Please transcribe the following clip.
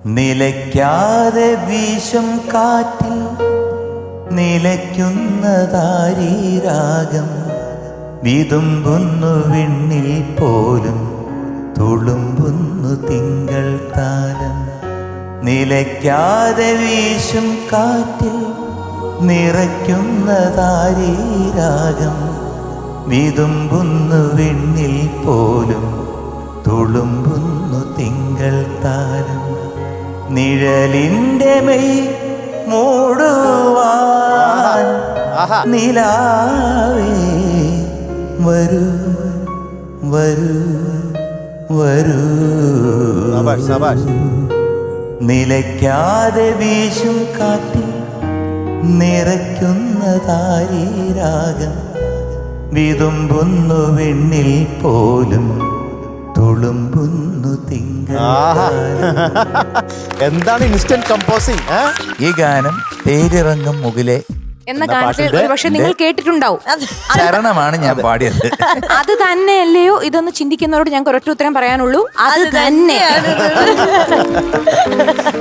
നിലയ്ക്കാതെ വീശും കാറ്റിൽ നിലയ്ക്കുന്നതാരീ രാഗം. വിതുമ്പുന്നു വിണ്ണിൽ പോലും തുളുമ്പുന്നു തിങ്കൾ താരം. നിലയ്ക്കാതെ വീശും കാറ്റിൽ നിറയ്ക്കുന്നതാരീ രാഗം. വിതുമ്പുന്നു വിണ്ണിൽ പോലും തുളുമ്പുന്നു തിങ്കൾ താരം. നിഴലിൻ്റെ മെയ് മൂടുവാൻ നിലാവേ വരൂ വരൂ വരൂ. നിലയ്ക്കാതെ വീശും കാറ്റിൽ നിറയ്ക്കുന്നതാരീ രാഗം. വിതുമ്പുന്നു വെണ്ണിൽ പോലും തുളുമ്പുന്നു തിങ്കൾ. എന്താണ് ഇൻസ്റ്റന്റ് കമ്പോസിംഗ്? ഈ ഗാനം തേരിറങ്ങും മുകിലെ എന്ന ഗാനത്തിൽ പക്ഷെ നിങ്ങൾ കേട്ടിട്ടുണ്ടാവും. ചരണമാണ് ഞാൻ പാടിയത്. അത് തന്നെയല്ലയോ ഇതൊന്ന് ചിന്തിക്കുന്നവരോട് ഞങ്ങൾക്ക് ഒരൊറ്റ ഉത്തരം പറയാനുള്ളൂ, അത് തന്നെയാണ്.